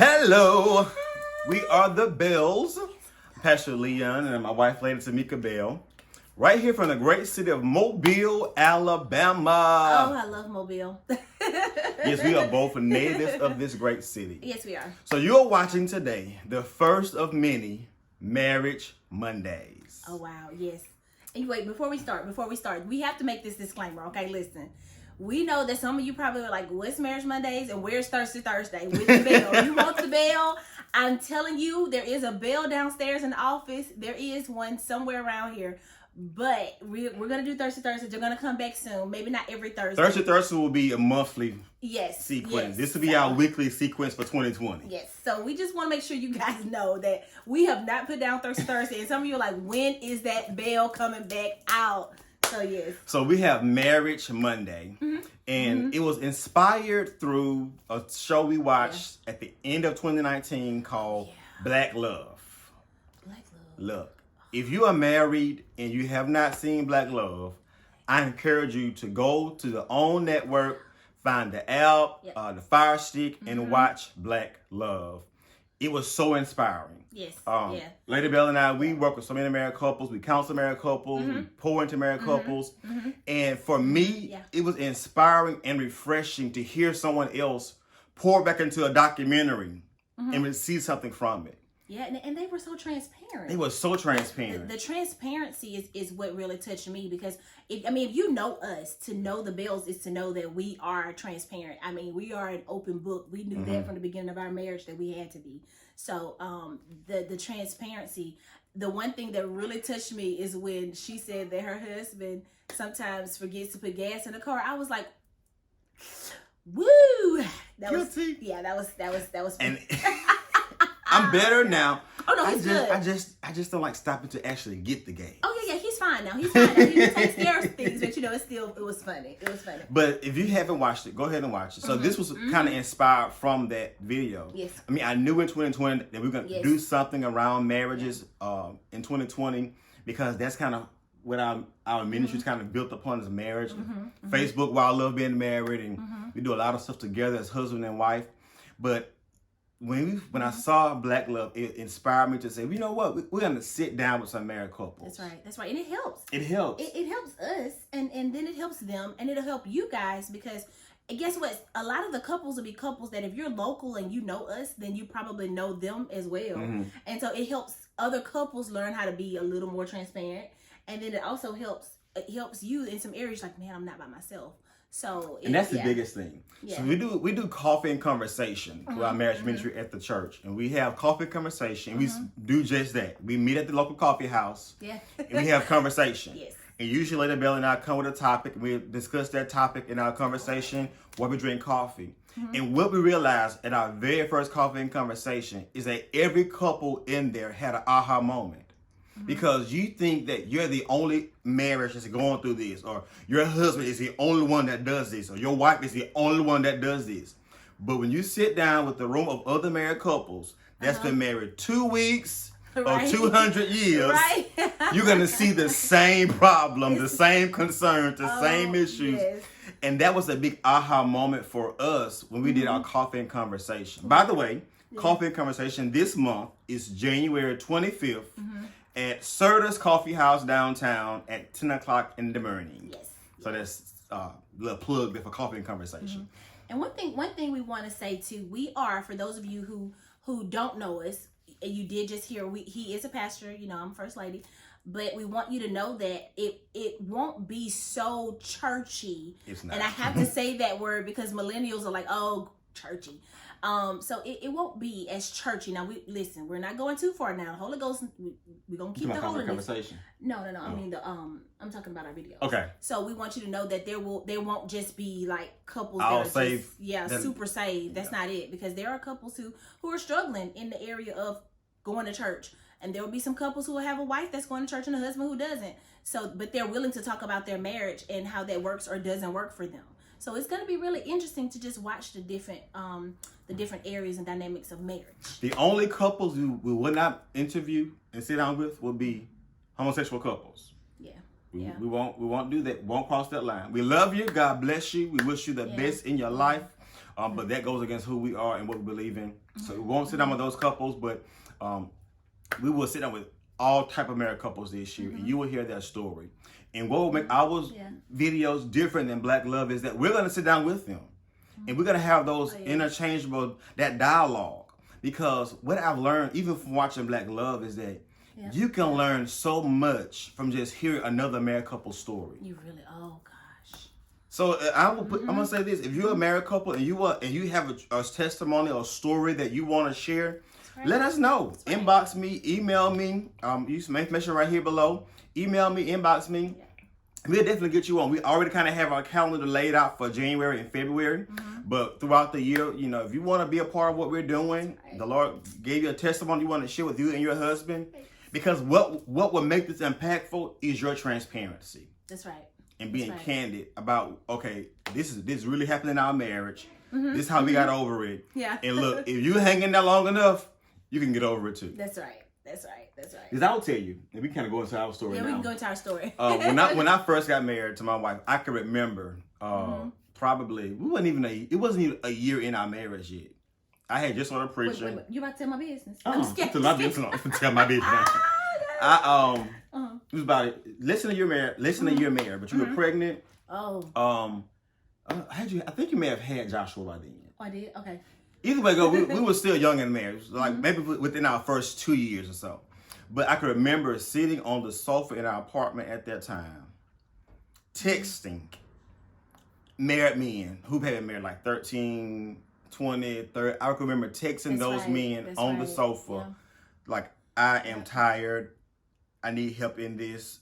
Hello, we are the Bells, Pastor Leon and my wife, Lady Tamika Bell, right here from the great city of Mobile, Alabama. Oh, I love Mobile. Yes, we are both natives of this great city. Yes, we are. So you're watching today the first of many Marriage Mondays. Oh, wow, yes. And wait, before we start, we have to make this disclaimer, okay? Listen. We know that some of you probably are like, what's Marriage Mondays and where's Thirsty Thursday? With the bell. You want the bell? I'm telling you, there is a bell downstairs in the office. There is one somewhere around here. But we're going to do Thirsty Thursday. They're going to come back soon. Maybe not every Thursday. Thirsty Thursday will be a monthly sequence. Yes. This will be our weekly sequence for 2020. Yes. So we just want to make sure you guys know that we have not put down Thirsty Thursday. And some of you are like, when is that bell coming back out? So yes. So we have Marriage Monday, and it was inspired through a show we watched at the end of 2019 called Black Love. Black Love. Look, if you are married and you have not seen Black Love, I encourage you to go to the OWN network, find the app, the Fire Stick, and watch Black Love. It was so inspiring. Yes. Lady Bell and I, we work with so many married couples. We counsel married couples. We pour into married couples. And for me, it was inspiring and refreshing to hear someone else pour back into a documentary and see something from it. Yeah, and they were so transparent. They were so transparent. The transparency is what really touched me because, if you know us, to know the Bells is to know that we are transparent. I mean, we are an open book. We knew that from the beginning of our marriage that we had to be. So the transparency, the one thing that really touched me is when she said that her husband sometimes forgets to put gas in the car. I was like, woo! That was fun. And I'm better now. Oh no, he's good. I just don't like stopping to actually get the game. Oh yeah, he's fine now. He's fine now. He takes care of things, but it was funny. It was funny. But if you haven't watched it, go ahead and watch it. So this was kind of inspired from that video. Yes. I mean, I knew in 2020 that we were going to do something around marriages in 2020 because that's kind of what our ministry is kind of built upon as marriage. Facebook, Why I Love Being Married, and we do a lot of stuff together as husband and wife. But when I saw Black Love, it inspired me to say, you know what, we're going to sit down with some married couples. That's right. And it helps. It helps. It helps us, and then it helps them, and it'll help you guys because guess what? A lot of the couples will be couples that if you're local and you know us, then you probably know them as well. And so it helps other couples learn how to be a little more transparent, and then it also helps you in some areas like, man, I'm not by myself. So and that's the biggest thing. Yeah. So we do coffee and conversation for our marriage ministry at the church, and we have coffee and conversation. We do just that. We meet at the local coffee house. Yeah. And we have conversation. Yes. And usually Lady Bell and I come with a topic. We discuss that topic in our conversation while we drink coffee. And what we realized at our very first coffee and conversation is that every couple in there had an aha moment. Because you think that you're the only marriage that's going through this, or your husband is the only one that does this, or your wife is the only one that does this. But when you sit down with the room of other married couples that's been married 2 weeks or 200 years, you're going to see the same problem, the same concerns, the same issues. Yes. And that was a big aha moment for us when we did our coffee and conversation. By the way, coffee and conversation this month is January 25th. At Serta's Coffee House downtown at 10 o'clock in the morning. Yes. So that's a little plug there for coffee and conversation. And one thing we want to say too, we are, for those of you who don't know us, and you did just hear, he is a pastor, I'm First Lady, but we want you to know that it won't be so churchy. It's not. And I have to say that word because millennials are like, oh, churchy. So it won't be as churchy. Now we're not going too far now. The Holy Ghost, we're gonna keep the holiness. Conversation. No. I mean I'm talking about our videos. Okay. So we want you to know that there won't just be like couples All that are saved. super saved. That's not it, because there are couples who are struggling in the area of going to church, and there will be some couples who will have a wife that's going to church and a husband who doesn't. So, but they're willing to talk about their marriage and how that works or doesn't work for them. So it's going to be really interesting to just watch the different areas and dynamics of marriage. The only couples we would not interview and sit down with will be homosexual couples. We won't do that. Won't cross that line. We love you. God bless you. We wish you the best in your life. but that goes against who we are and what we believe in. So we won't sit down with those couples, but we will sit down with all type of married couples this year, and you will hear their story. And what will make our videos different than Black Love is that we're going to sit down with them, and we're going to have those interchangeable, that dialogue. Because what I've learned, even from watching Black Love, is that you can learn so much from just hearing another married couple story. You really, oh gosh. So I'm gonna say this: if you're a married couple and you have a testimony or story that you want to share, let us know. Inbox me, email me. Use information right here below. Email me, inbox me. We'll definitely get you on. We already kind of have our calendar laid out for January and February. But throughout the year, you know, if you want to be a part of what we're doing, the Lord gave you a testimony you want to share with you and your husband. Because what will make this impactful is your transparency. That's right. And being candid about, okay, this is really happening in our marriage. This is how we got over it. Yeah. And look, if you hang in there long enough, you can get over it too. That's right. That's right. That's right. Because I'll tell you, and we kind of go into our story now. Yeah, we can go into our story. When I first got married to my wife, I can remember probably it wasn't even a year in our marriage yet. I had just started preaching. Wait. You about to tell my business? I'm scared. Tell my business. Tell my business. It was about listen to your marriage, but you were pregnant. Oh. I think you may have had Joshua by then. Oh, I did. Okay. Either way, we were still young in marriage, like maybe within our first 2 years or so. But I can remember sitting on the sofa in our apartment at that time, texting married men who had been married like 13, 20, 30. I can remember texting those men on the sofa, like, I am tired. I need help in this.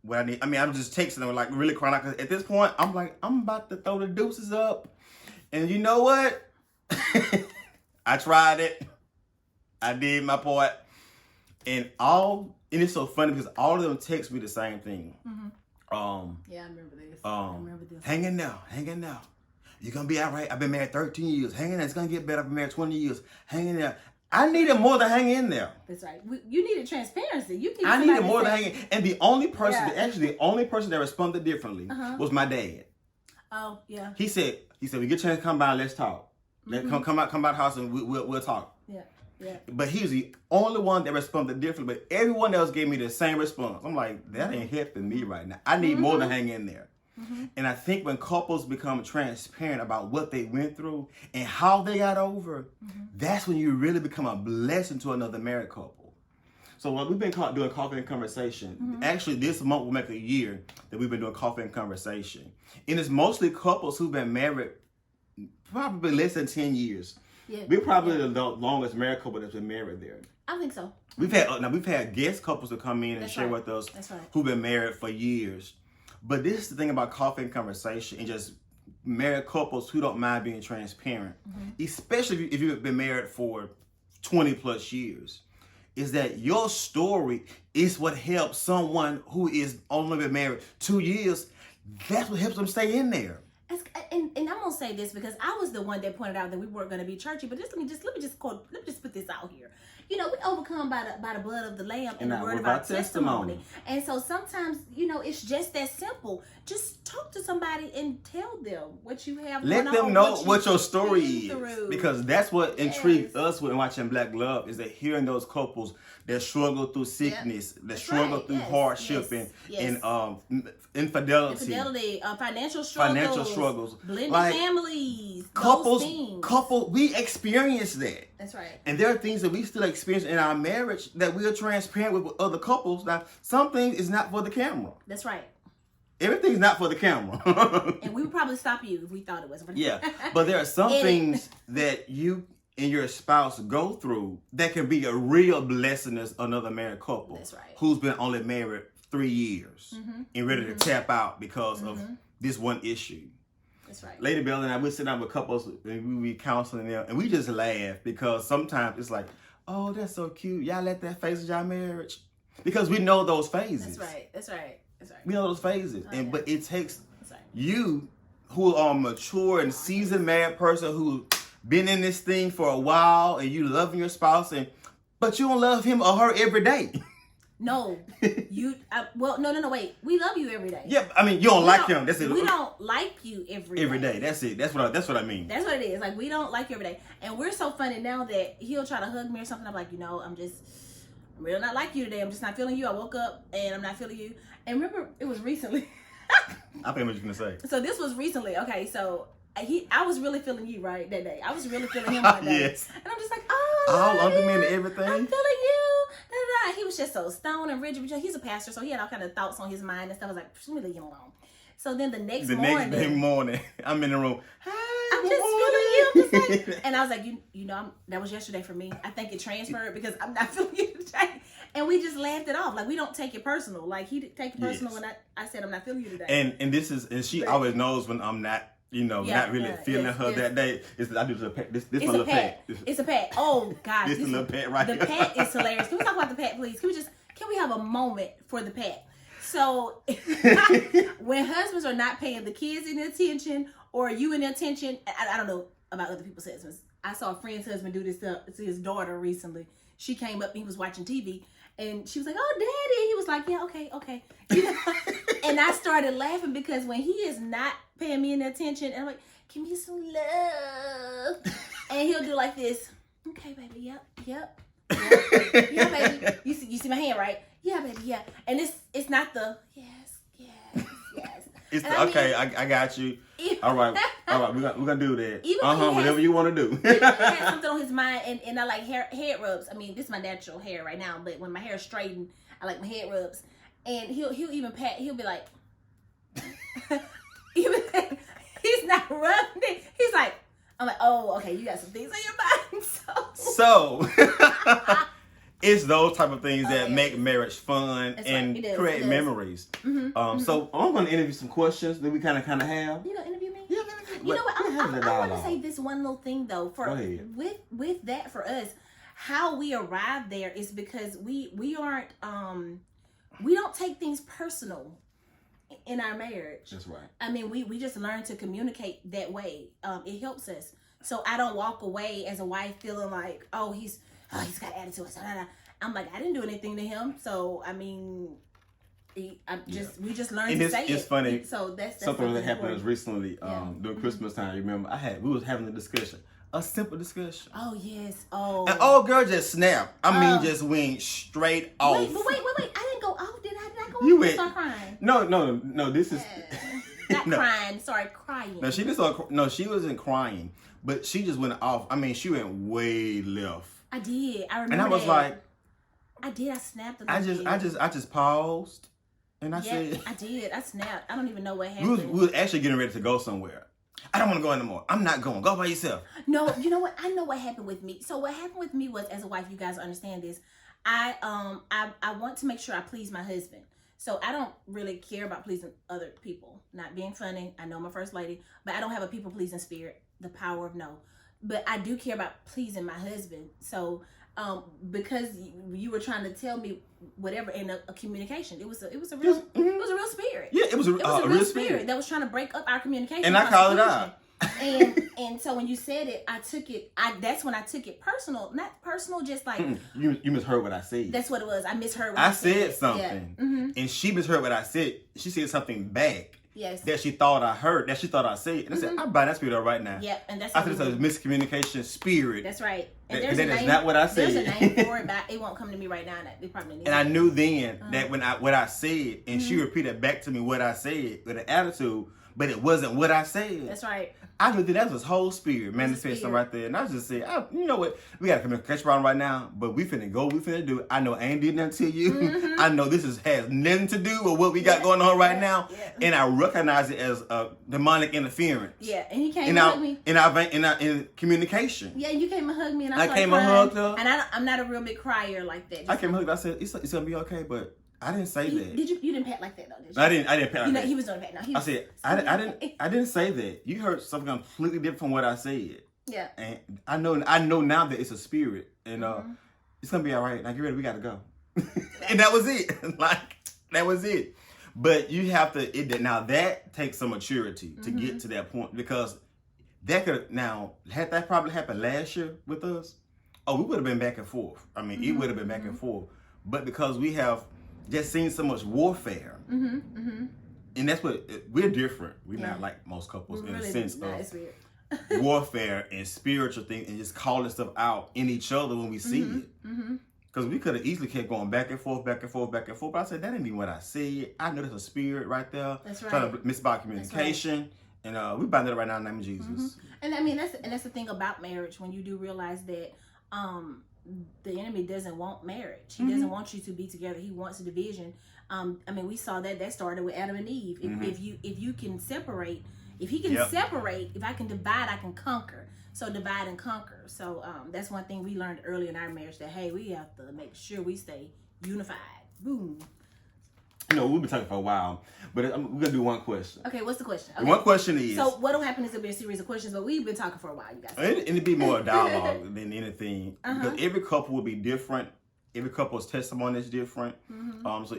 I'm just texting them, like really crying out. 'Cause at this point, I'm like, I'm about to throw the deuces up. And you know what? I tried it. I did my part. And it's so funny because all of them text me the same thing. Yeah, I remember this. Hang in now. You're going to be all right. I've been married 13 years. Hang in there. It's going to get better. I've been married 20 years. Hang in there. I needed more than hang in there. That's right. You needed transparency. I needed more than hang in. And the only person, the only person that responded differently was my dad. Oh, yeah. He said, we get a chance to come by and let's talk. Come by the house and we'll talk. Yeah. Yeah. But he was the only one that responded differently. But everyone else gave me the same response. I'm like, that ain't helping me right now. I need more than hang in there. And I think when couples become transparent about what they went through and how they got over, that's when you really become a blessing to another married couple. So what we've been doing Coffee and Conversation. Actually, this month will make a year that we've been doing Coffee and Conversation. And it's mostly couples who've been married probably less than 10 years. Yeah. We're probably the longest married couple that's been married there. I think so. We've had guest couples to come in and share with us who've been married for years. But this is the thing about Coffee and Conversation and just married couples who don't mind being transparent, especially if you've been married for 20 plus years, is that your story is what helps someone who is only been married 2 years. That's what helps them stay in there. And I'm gonna say this because I was the one that pointed out that we weren't gonna be churchy, but let me just put this out here. You know, we overcome by the blood of the Lamb and the word of our testimony. And so sometimes, you know, it's just that simple. Just talk to somebody and tell them what you have. Let them know what your story is, because that's what intrigued us when watching Black Love, is that hearing those couples that struggle through sickness, that struggle through hardship and infidelity, financial struggles, blended families, couples, we experience that. That's right. And there are things that we still experience in our marriage that we are transparent with other couples. Now, some things is not for the camera. That's right. Everything's not for the camera. And we would probably stop you if we thought it was for the camera. Yeah, but there are some things that you and your spouse go through that can be a real blessing as another married couple. That's right. Who's been only married 3 years and ready to tap out because of this one issue. That's right. Lady Bell and I, we sit down with couples and we be counseling them, and we just laugh because sometimes it's like, oh, that's so cute. Y'all let that phase of y'all marriage, because we know those phases. That's right. That's right. We know those phases, but it takes you, who are a mature and seasoned married person who been in this thing for a while, and you loving your spouse, but you don't love him or her every day. No, well, no, wait. We love you every day. Yeah, I mean, you don't like him. That's it. We don't like you every day. That's it. That's what I mean. That's what it is. Like, we don't like you every day. And we're so funny now that he'll try to hug me or something. I'm like, I'm really not like you today. I'm just not feeling you. I woke up and I'm not feeling you. And remember, it was recently. I think what you're gonna say. So this was recently. Okay, so I was really feeling you right that day. I was really feeling him that day. Yes. And I'm just like, all under me and everything. I'm feeling you. Da, da, da. He was just so stoned and rigid. He's a pastor, so he had all kind of thoughts on his mind and stuff. I was like, just leave him alone. So then the next morning, I'm in the room. Hey, I'm just feeling you. I'm just like, and I was like, that was yesterday for me. I think it transferred because I'm not feeling you today. And we just laughed it off. Like, we don't take it personal. Like, he take it personal when I said I'm not feeling you today. And she always knows when I'm not, not really feeling her that day. I do the pet. This my little pet. It's a pet. Oh gosh, this little pet right here. The pet is hilarious. Can we talk about the pet, please? Can we have a moment for the pet? So when husbands are not paying the kids any attention or you any attention, I don't know about other people's husbands. I saw a friend's husband do this to his daughter recently. She came up and he was watching TV. And she was like, "Oh, Daddy." He was like, "Yeah, okay." And I started laughing because when he is not paying me any attention, and I'm like, "Give me some love," and he'll do like this. Okay, baby. Yep. Yeah, baby. You see my hand, right? Yeah, baby. Yeah. And it's not the yes. It's I got you. All right. We're gonna do that. Whatever you want to do. He had something on his mind, and I like head rubs. I mean, this is my natural hair right now, but when my hair is straightened, I like my head rubs. And he'll even pat. He'll be like, he's not rubbing it. He's like, I'm like, oh, okay, you got some things on your mind. So it's those type of things that make marriage fun and create memories. So I'm going to interview some questions that we kind of have. You gonna interview me? Yeah. You know what? I want to say this one little thing though. With that for us, how we arrived there is because we aren't we don't take things personal in our marriage. That's right. I mean, we just learn to communicate that way. It helps us. So I don't walk away as a wife feeling like, he's got attitude. I'm like, I didn't do anything to him. So I mean, we just learned to say it. It's funny. So that's something that happened us recently during Christmas time. You remember, we was having a discussion, a simple discussion. Oh yes. Oh. And old girl just snapped. I mean, just went straight off. Wait. I didn't go off. Did I go off? You went. Start crying. No. This is not crying. Sorry, crying. No, she wasn't crying, but she just went off. I mean, she went way left. I did. I remember. And I was like, I did. I snapped. I just paused, and I said, I did. I snapped. I don't even know what happened. We was actually getting ready to go somewhere. I don't want to go anymore. I'm not going. Go by yourself. No, you know what? I know what happened with me. So what happened with me was, as a wife, you guys understand this. I want to make sure I please my husband. So I don't really care about pleasing other people. Not being funny. I know I'm a first lady, but I don't have a people pleasing spirit. The power of no. But I do care about pleasing my husband. So because you were trying to tell me whatever in a communication, it was a real spirit. Yeah, it was a real spirit that was trying to break up our communication. And I called it out. and so when you said it, I took it. That's when I took it personal. Not personal, just like you misheard what I said. That's what it was. I misheard what I said something, and she misheard what I said. She said something back. Yes. That she thought I heard. That she thought I said. And I said, I'm buying that spirit up right now. Yep. And that's. I think it's a miscommunication spirit. That's right. And that is not what I said. There's a name for it, but it won't come to me right now. It probably needs. And I knew then that what I said, and she repeated back to me what I said with an attitude, but it wasn't what I said. That's right. I knew that was whole spirit manifesting right there. And I just said, you know what? We got a communication problem right now, but we finna go. We finna do it. I know I ain't did nothing to you. I know this has nothing to do with what we got going on right now. Yeah. And I recognize it as a demonic interference. Yeah, and he came and hugged me. In communication. Yeah, you came and hugged me, and I came and hugged her. And I'm not a real big crier like that. I came and hugged her. I said, it's gonna be okay, but I didn't say that. Did you? You didn't pat like that though, did you? I didn't pat like that. He was doing pat. No, I said I didn't say that. You heard something completely different from what I said. Yeah. And I know now that it's a spirit, and it's gonna be all right. Now get ready. We gotta go. And that was it. That was it. But you have to. Now that takes some maturity to get to that point, because that could had that probably happened last year with us. Oh, we would have been back and forth. I mean, it would have been back and forth. but because we have just seen so much warfare. And that's what we're different. We're not like most couples in the sense of warfare and spiritual things and just calling stuff out in each other when we see it. Because we could have easily kept going back and forth, back and forth, back and forth. But I said, that ain't even what I see. I know there's a spirit right there. That's right. Trying to misguide communication. Right. And we bind it right now in the name of Jesus. And I mean, that's the thing about marriage, when you do realize that the enemy doesn't want marriage. He doesn't want you to be together. He wants a division. I mean, we saw that started with Adam and Eve. If you can separate, if he can separate, if I can divide, I can conquer. So divide and conquer. So that's one thing we learned early in our marriage, that hey, we have to make sure we stay unified. Boom. You know, we've been talking for a while, but we're gonna do one question. Okay, what's the question? Okay. One question is. So what'll happen is it'll be a series of questions, but we've been talking for a while, you guys. And it'd be more a dialogue than anything, because every couple will be different. Every couple's testimony is different. So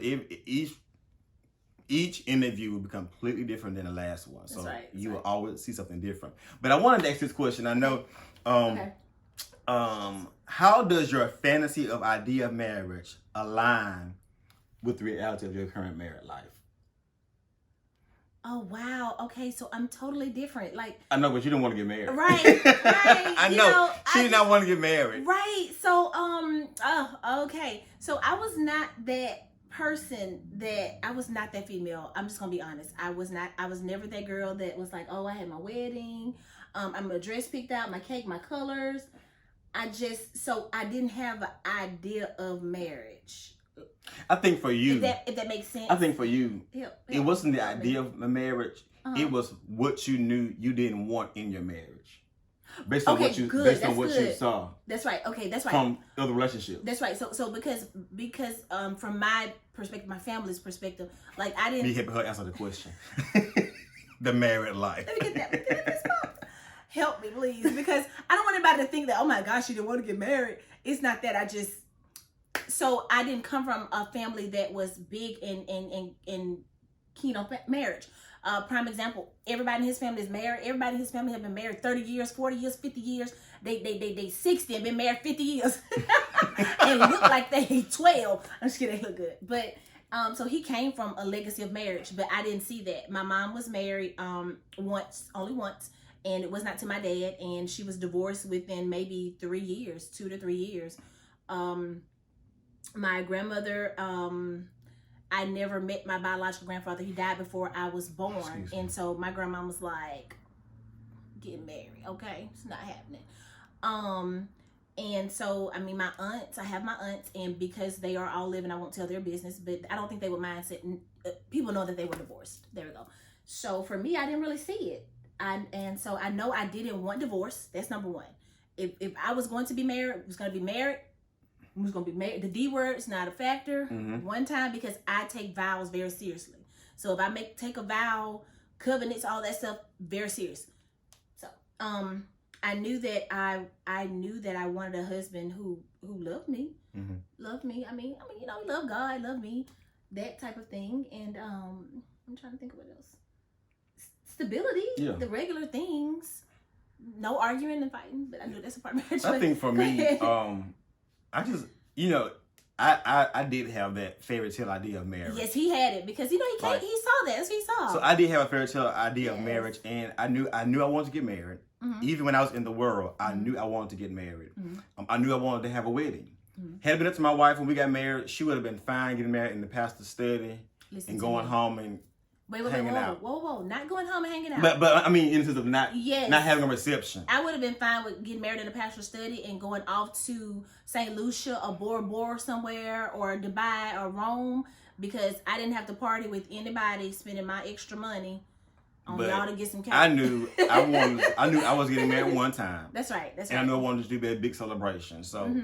each interview will be completely different than the last one. So you will always see something different. But I wanted to ask this question. I know, how does your fantasy of idea of marriage align with the reality of your current married life? Oh, wow. Okay, so I'm totally different. Like, I know, but you don't want to get married. Right. I know. She did not want to get married. Right. So, okay. So I was not that person I was not that female. I'm just going to be honest. I was never that girl that was like, oh, I had my wedding. I'm a dress picked out, my cake, my colors. I didn't have an idea of marriage. I think for you, if that makes sense. I think for you, it wasn't the idea of a marriage. It was what you knew you didn't want in your marriage, based on what you saw. That's right. Okay, that's right. From other relationships. That's right. So because from my perspective, my family's perspective, like I didn't. Me helping her answer the question. The married life. Let me get this box. Help me, please, because I don't want anybody to think that, oh my gosh, she didn't want to get married. It's not that. So I didn't come from a family that was big in keen on marriage. Prime example, everybody in his family is married. Everybody in his family have been married 30 years, 40 years, 50 years. They 60 and been married 50 years. And look like they 12. I'm just kidding, they look good. But so he came from a legacy of marriage, but I didn't see that. My mom was married only once, and it was not to my dad, and she was divorced within maybe 2 to 3 years. My grandmother, I never met my biological grandfather. He died before I was born. And so my grandma was like, get married, okay? It's not happening. And so, I mean, my aunts, I have my aunts, and because they are all living, I won't tell their business, but I don't think they would mind sitting. People know that they were divorced. There we go. So for me, I didn't really see it. And so I know I didn't want divorce. That's number one. If I was going to be married, I was going to be married. I was going to be married. The D word is not a factor one time, because I take vows very seriously. So if I take a vow, covenants, all that stuff, very serious. So I knew that I wanted a husband who loved me. Loved me. I mean, you know, he loved God, loved me, that type of thing. And I'm trying to think of what else. Stability, the regular things. No arguing and fighting, but I know that's a part of marriage. I think for me, I just, you know, I did have that fairy tale idea of marriage. Yes, he had it, because, you know, he saw that. That's what he saw. So I did have a fairy tale idea of marriage, and I knew I wanted to get married. Even when I was in the world, I knew I wanted to get married. I knew I wanted to have a wedding. Had it been up to my wife when we got married, she would have been fine getting married in the pastor's study and going home and hanging out. Whoa, not going home and hanging out. But I mean, in terms of not having a reception. I would have been fine with getting married in the pastor's study and going off to St. Lucia or Bora Bora somewhere, or Dubai or Rome, because I didn't have to party with anybody spending my extra money on y'all to get some cash. I knew I was getting married one time. That's right. And I knew I wanted to do a big celebration. So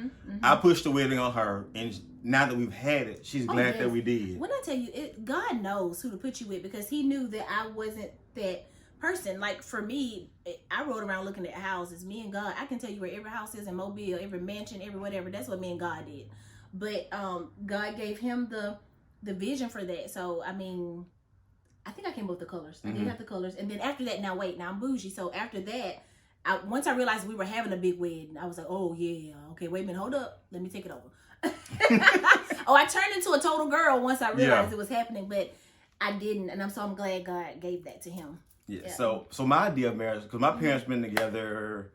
I pushed the wedding on her, and now that we've had it, she's glad that we did. When I tell you, God knows who to put you with, because he knew that I wasn't that person. Like for me, I rode around looking at houses. Me and God, I can tell you where every house is in Mobile, every mansion, every whatever. That's what me and God did. But God gave him the vision for that. So I mean, I think I came up with the colors. I did have the colors. And then after that, now I'm bougie. So after that, once I realized we were having a big wedding, I was like, oh yeah, okay, wait a minute, hold up, let me take it over. Oh, I turned into a total girl once I realized it was happening, but I didn't, and I'm glad God gave that to him. Yeah. So my idea of marriage, because my parents been together,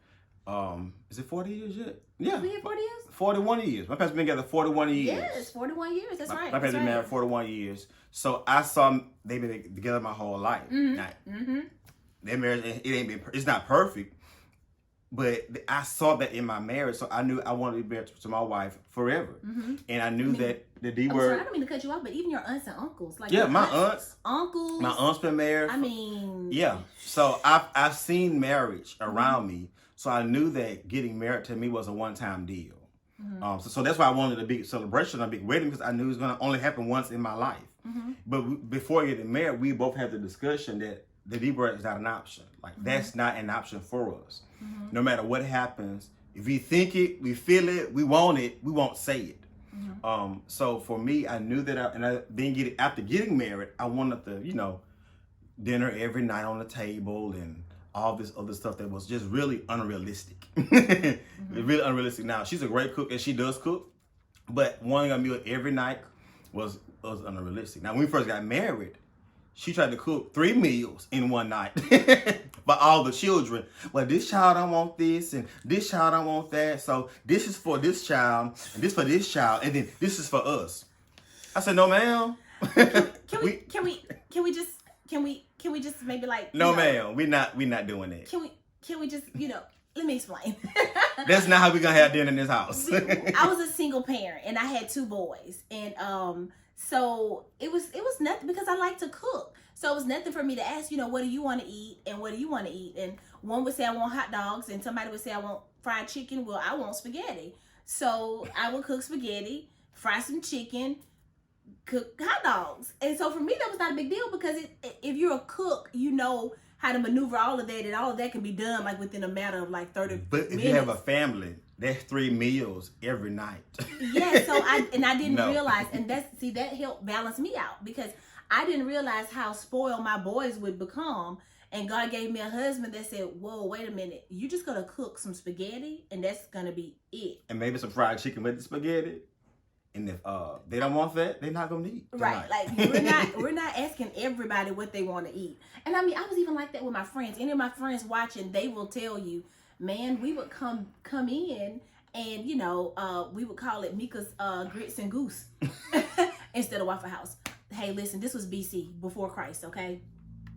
is it 40 years yet? Yeah. We had 40 years? 41 years. My parents been together 41 years. Yes, 41 years. That's right. My parents been married 41 years. So I saw they've been together my whole life. Now, their marriage, it's not perfect, but I saw that in my marriage. So I knew I wanted to be married to my wife forever. And I knew that the word. I don't mean to cut you off, but even your aunts and uncles, like my aunts, uncles, my aunt's been married. I mean, yeah. So I've seen marriage around me. So I knew that getting married to me was a one-time deal. So that's why I wanted a big celebration, a big wedding, because I knew it was going to only happen once in my life. But before getting married, we both had the discussion that the divorce is not an option. Like, that's not an option for us. No matter what happens, if we think it, we feel it, we want it, we won't say it. So for me, I knew that, after getting married, I wanted the, dinner every night on the table and all this other stuff that was just really unrealistic. Really unrealistic. Now, she's a great cook and she does cook, but wanting a meal every night was unrealistic. Now, when we first got married, she tried to cook 3 meals in one night for all the children. Well, this child don't want this, and this child don't want that. So this is for this child, and this for this child, and then this is for us. I said, no, ma'am. Can we just maybe like no, ma'am, we not doing that. Can we just let me explain. That's not how we gonna have dinner in this house. I was a single parent and I had 2 boys, and so it was nothing, because I like to cook. So it was nothing for me to ask, what do you want to eat and what do you want to eat? And one would say I want hot dogs, and somebody would say I want fried chicken. Well, I want spaghetti. So I would cook spaghetti, fry some chicken, cook hot dogs. And so for me, that was not a big deal, because if you're a cook, you know how to maneuver all of that, and all of that can be done like within a matter of like 30 minutes. But if you have a family, that's 3 meals every night. Yeah, so I didn't realize, and that helped balance me out, because I didn't realize how spoiled my boys would become. And God gave me a husband that said, whoa, wait a minute, you just gonna cook some spaghetti and that's gonna be it. And maybe some fried chicken with the spaghetti. And if they don't want that, they're not gonna eat. Right. Like we're not asking everybody what they want to eat. And I mean, I was even like that with my friends. Any of my friends watching, they will tell you, man, we would come in and we would call it Mika's grits and goose instead of Waffle House. Hey, listen, this was BC, before Christ, okay?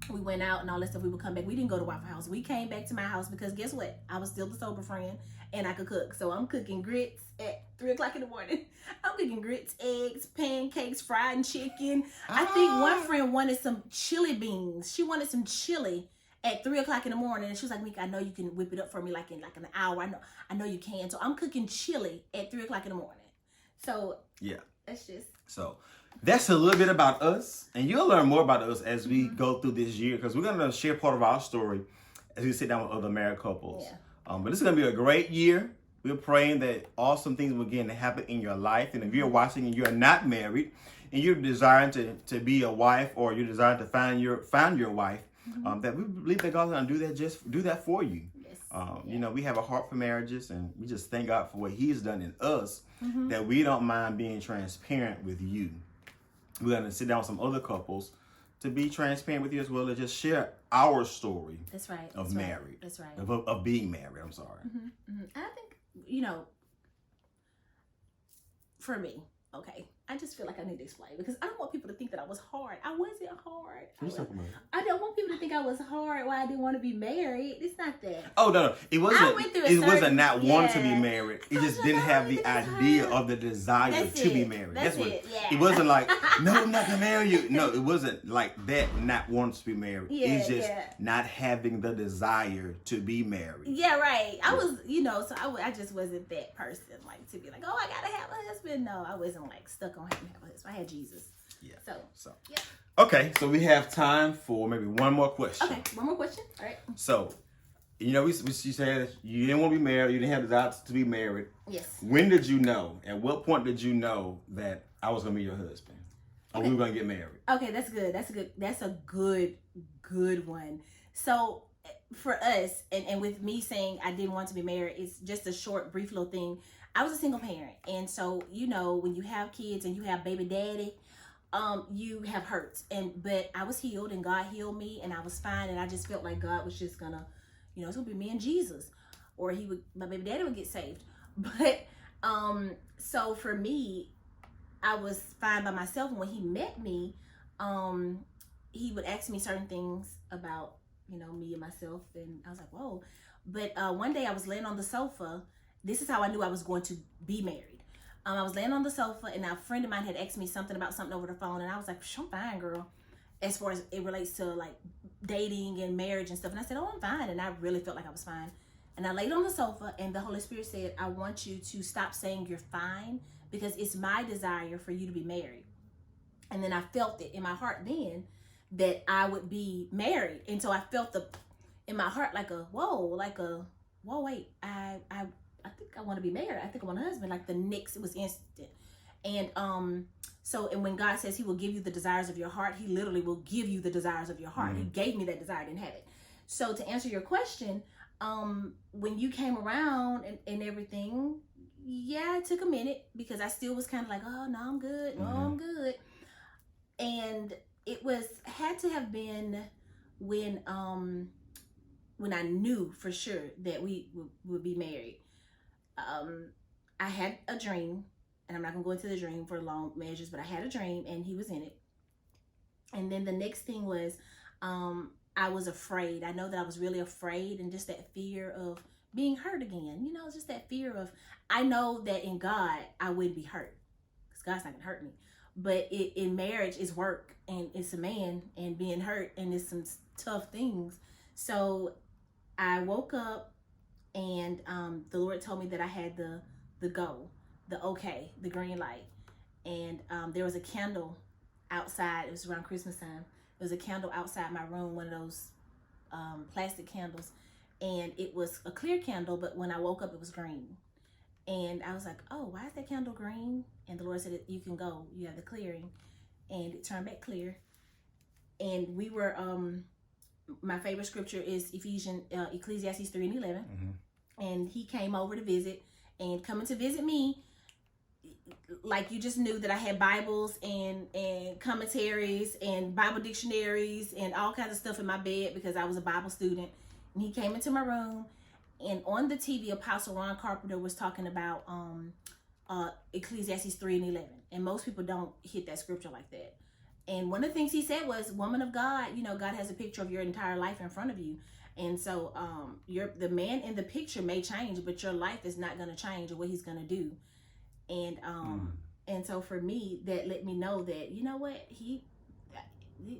We went out and all that stuff. We would come back. We didn't go to Waffle House. We came back to my house because guess what? I was still the sober friend and I could cook. So I'm cooking grits at 3 o'clock in the morning. I'm cooking grits, eggs, pancakes, fried chicken. I think one friend wanted some chili beans. She wanted some chili at 3 o'clock in the morning. And she was like, Mika, I know you can whip it up for me like in an hour. I know you can. So I'm cooking chili at 3 o'clock in the morning. So yeah, that's just. So that's a little bit about us, and you'll learn more about us as we go through this year, because we're going to share part of our story as we sit down with other married couples. Yeah. But this is going to be a great year. We're praying that awesome things will begin to happen in your life. And if you're watching and you're not married and you're desiring to be a wife, or you're desiring to find your wife, that we believe that God's going to do that for you. Yes. We have a heart for marriages, and we just thank God for what He's done in us, that we don't mind being transparent with you. We're going to sit down with some other couples to be transparent with you as well, and just share our story. That's right. Of married. That's right. Of being married. I'm sorry. And I think, for me, okay, I just feel like I need to explain, because I don't want people to think that I was hard. I wasn't hard. I don't want people to think I was hard why I didn't want to be married. It's not that. Oh, no. It wasn't not wanting to be married. It just didn't have the idea of the desire to be married. That's what it. Yeah. It wasn't like, no, I'm not going to marry you. No, it wasn't like that, not wanting to be married. It's just not having the desire to be married. Yeah, right. I was, so I just wasn't that person, like, to be like, oh, I got to have a husband. No, I wasn't like stuck on having a husband. I had Jesus. Yeah. So. Yeah. Okay, so we have time for maybe one more question. Okay, one more question. All right. So, you said you didn't want to be married. You didn't have the desire to be married. Yes. When did you know? At what point did you know that I was going to be your husband? Or we were going to get married? Okay, that's good. That's a good one. So, for us, and with me saying I didn't want to be married, it's just a short, brief little thing. I was a single parent, and so when you have kids and you have baby daddy, you have hurts, but I was healed, and God healed me, and I was fine, and I just felt like God was just gonna, it's gonna be me and Jesus, or my baby daddy would get saved. But so for me, I was fine by myself, and when he met me, he would ask me certain things about me and myself, and I was like, whoa. But one day I was laying on the sofa. This is how I knew I was going to be married. I was laying on the sofa, and a friend of mine had asked me something about something over the phone, and I was like, I'm fine, girl, as far as it relates to like dating and marriage and stuff. And I said, oh, I'm fine. And I really felt like I was fine. And I laid on the sofa, and the Holy Spirit said, I want you to stop saying you're fine, because it's my desire for you to be married. And then I felt it in my heart then that I would be married. And so I felt in my heart like whoa, wait, I think I want to be married. I think I want a husband. Like it was instant. And and when God says he will give you the desires of your heart, he literally will give you the desires of your heart. Mm-hmm. He gave me that desire, I didn't have it. So to answer your question, when you came around and everything, yeah, it took a minute, because I still was kind of like, oh no, I'm good. No, I'm good. And it had to have been when I knew for sure that we would be married. I had a dream, and I'm not gonna go into the dream for long measures, but I had a dream, and he was in it. And then the next thing was, I was afraid. I know that I was really afraid, and just that fear of being hurt again. Just that fear of, I know that in God I wouldn't be hurt, because God's not gonna hurt me. But in marriage is work, and it's a man, and being hurt, and it's some tough things. So I woke up, and the Lord told me that I had the go, the okay, the green light. And there was a candle outside. It was around Christmas time. There was a candle outside my room, one of those plastic candles. And it was a clear candle, but when I woke up, it was green. And I was like, oh, why is that candle green? And the Lord said, you can go. You have the clearing. And it turned back clear. And we were, my favorite scripture is Ecclesiastes 3:11. Mm-hmm. And he came over to visit, and coming to visit me, like, you just knew that I had Bibles and commentaries and Bible dictionaries and all kinds of stuff in my bed, because I was a Bible student. And he came into my room, and on the TV, Apostle Ron Carpenter was talking about Ecclesiastes 3:11. And most people don't hit that scripture like that. And one of the things he said was, woman of God, God has a picture of your entire life in front of you. And so the man in the picture may change, but your life is not going to change, or what he's going to do. And and so for me, that let me know that, what,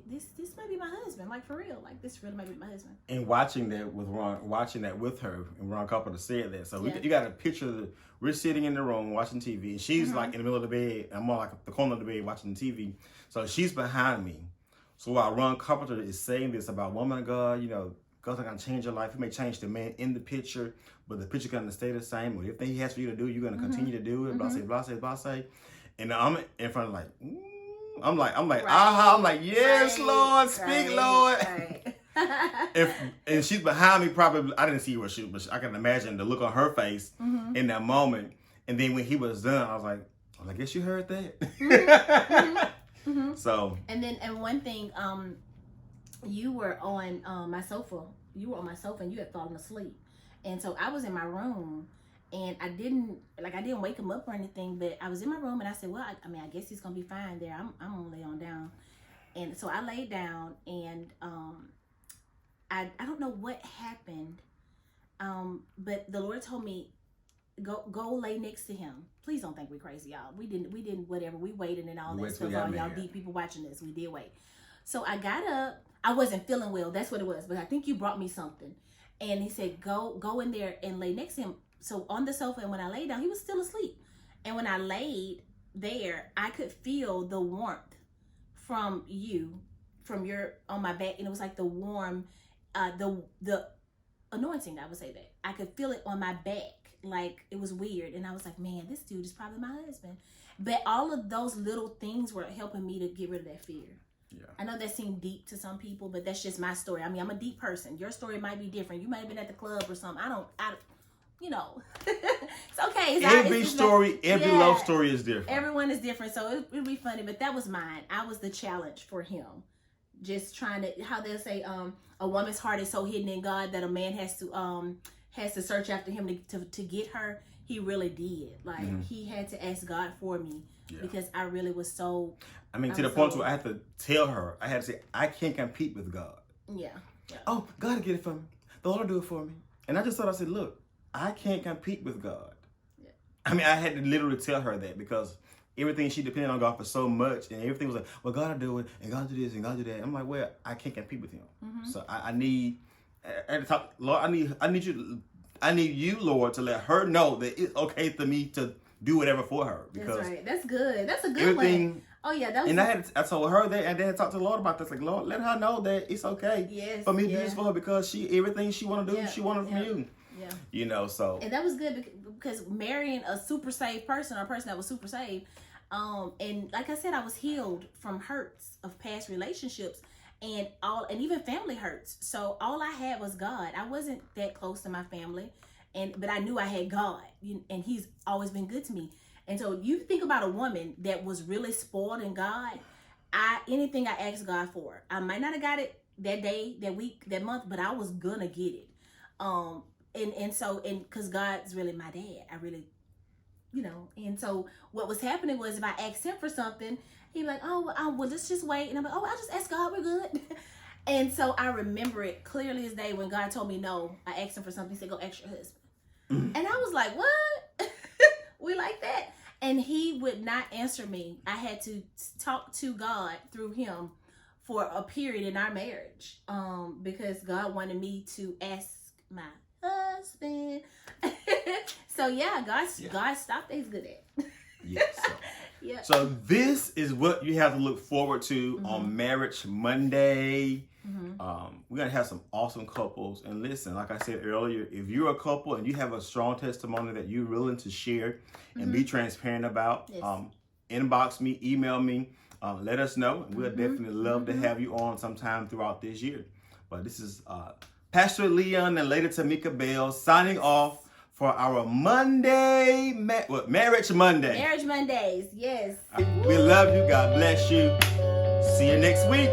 this might be my husband, like, for real, like, this really might be my husband. And watching that with her, and Ron Carpenter said that. So you got a picture we're sitting in the room watching TV, and she's like in the middle of the bed, and I'm more like the corner of the bed watching the TV. So she's behind me. So while Ron Carpenter is saying this about woman of God, God's not gonna change your life. He may change the man in the picture, but the picture gonna stay the same. Everything he has for you to do, you're gonna continue to do it. Blah, say. And I'm in front of like, I'm like, right. I'm like, yes, right. Lord, speak, right. Lord. Right. and she's behind me, probably, I didn't see where she was, but I can imagine the look on her face in that moment. And then when he was done, I was like, well, I guess you heard that. So. And one thing, you were on my sofa. You were on my sofa, and you had fallen asleep. And so I was in my room, and I didn't wake him up or anything, but I was in my room, and I said, well, I guess he's gonna be fine there. I'm gonna lay on down. And so I laid down, and I don't know what happened, but the Lord told me, go lay next to him. Please don't think we're crazy, y'all. We didn't whatever. We waited and all that stuff. All y'all deep people watching this, we did wait. So I got up. I wasn't feeling well. That's what it was. But I think you brought me something. And he said, go in there and lay next to him. So on the sofa, and when I laid down, he was still asleep. And when I laid there, I could feel the warmth from your on my back. And it was like the warm, the anointing, I would say that. I could feel it on my back. Like, it was weird. And I was like, man, this dude is probably my husband. But all of those little things were helping me to get rid of that fear. Yeah. I know that seemed deep to some people, but that's just my story. I mean, I'm a deep person. Your story might be different. You might have been at the club or something. You know, it's okay. Every love story is different. Everyone is different, so it'd be funny. But that was mine. I was the challenge for him. Just trying to, how they'll say, a woman's heart is so hidden in God that a man has to search after him to get her. He really did. Like he had to ask God for me because I really was so. I mean, to the point where I had to tell her, I had to say, I can't compete with God. Yeah. Oh, God will get it for me. The Lord will do it for me. And I just thought, I said, look, I can't compete with God. Yeah. I mean, I had to literally tell her that because everything, she depended on God for so much, and everything was like, well, God will do it, and God will do this, and God will do that. I'm like, well, I can't compete with him. So I need, at the top, Lord, I need you, Lord, to let her know that it's okay for me to do whatever for her. Because that's right. That's good. That's a good one. Oh yeah, that was. And I told her that, and then I talked to the Lord about this. Like, Lord, let her know that it's okay for me to do this for her because everything she want to do, she wanted from you. Yeah. You know, so. And that was good because marrying a super saved person or a person that was super saved, and like I said, I was healed from hurts of past relationships and even family hurts. So all I had was God. I wasn't that close to my family, but I knew I had God, and He's always been good to me. And so you think about a woman that was really spoiled in God. Anything I asked God for, I might not have got it that day, that week, that month, but I was gonna get it. And because God's really my dad, I really, and so what was happening was if I asked him for something, he'd be like, oh, well, let's just wait. And I'm like, oh, I just asked God, we're good. And so I remember it clearly as day when God told me no. I asked him for something. He said, go ask your husband. And I was like, what? We like that? And he would not answer me. I had to talk to God through him for a period in our marriage, because God wanted me to ask my husband. So God stopped. He's good at. Yes. So this is what you have to look forward to on Marriage Monday. We're gonna have some awesome couples. And listen, like I said earlier, if you're a couple and you have a strong testimony that you're willing to share and be transparent about, inbox me, email me, let us know. We'll definitely love to have you on sometime throughout this year. But this is Pastor Leon and Lady Tamika Bell signing off for our Monday, Marriage Monday. Marriage Mondays, yes. We love you. God bless you. See you next week.